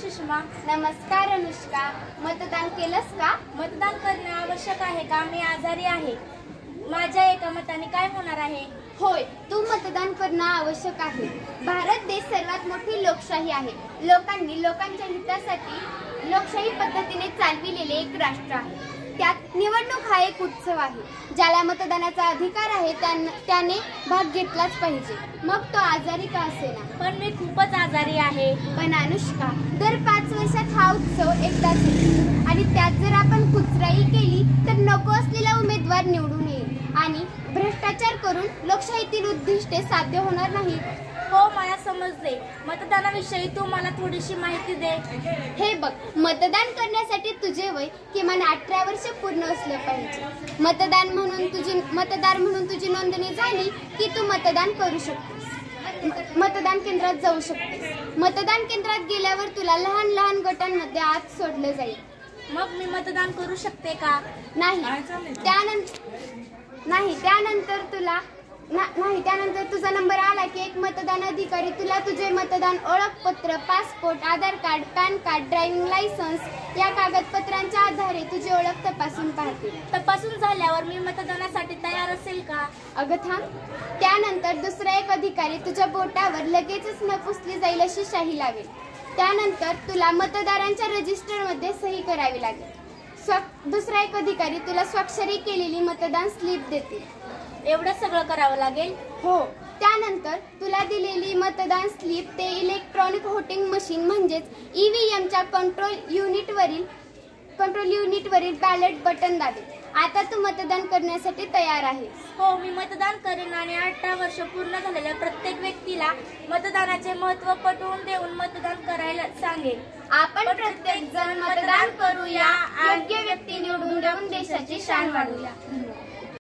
सुषमा. नमस्कार अनुष्का. मतदान केलंस का? मतदान करणे आवश्यक आहे का? मी आजारी आहे. माझ्या एका मताने काय होणार आहे? होय, तू मतदान करणं आवश्यक आहे. भारत देश सर्वात मोठी लोकशाही आहे. लोकांनी लोकांच्या हितासाठी लोकशाही पद्धतीने चालविलेले एक राष्ट्र आहे. त्यात निवडणूक हा एक उत्सव आहे. ज्याला मतदानाचा अधिकार आहे त्याने भाग घेतलाच पाहिजे, मग तो आजारी का असेना. पण मी खूपच आजारी आहे. पण अनुष्का, दर 5 वर्षात हा उत्सव एकदाच येतो आणि त्यात जर आपण कुचराई केली तर नको असलेला उमेदवार निवडून येईल आणि भ्रष्टाचार करून लोकशाहीतील उद्दिष्टे साध्य होणार नाही. हो, मला समजले. मतदानाविषयी तू मला थोडीशी माहिती दे. हे बघ, मतदान करण्यासाठी तुझे वय किमान 18 वर्ष पूर्ण असलं पाहिजे. मतदार म्हणून तुझी नोंदणी झाली की तू मतदान करू शकतेस. मतदान केंद्रात जाऊ शकतेस. मतदान केंद्रात गेल्यावर तुला लहान लहान गटांमध्ये आत सोडलं जाईल. मग मी मतदान करू शकते का? नाही. त्यानंतर तुझा नंबर आला की एक मतदान अधिकारी तुला तुझे मतदान ओळखपत्र, passport, Aadhaar card, PAN card, driving licence या कागदपत्रांच्या आधारे तुझी ओळख तपासून पाहतील. तपासून झाल्यावर मी मतदानासाठी तयार असेल का? अगं थांब. त्यानंतर दुसरा एक अधिकारी तुझ्या बोटावर लगेचच न पुसली जाईल अशी शाही लावेल. त्यानंतर तुला मतदारांच्या रजिस्टरमध्ये सही करावी लागेल. दुसरा एक अधिकारी तुला स्वाक्षरी केलेली मतदान स्लिप देतील. एवढं सगळं करावं लागेल? हो. त्यानंतर तुला दिलेली मतदान स्लिप ते इलेक्ट्रॉनिक व्होटिंग मशीन म्हणजेच EVMच्या कंट्रोल युनिटवरील बॅलेट बटन दाबेल. आता तू मतदान करण्यासाठी तयार आहेस. हो, मी मतदान करेन आणि 18 वर्ष पूर्ण झालेल्या प्रत्येक व्यक्तीला मतदानाचे महत्त्व पटवून देऊन मतदान करायला सांगेल. आपण प्रत्येक जण मतदान करूया, योग्य व्यक्ती निवडून देऊन देशाची शान वाढवूया.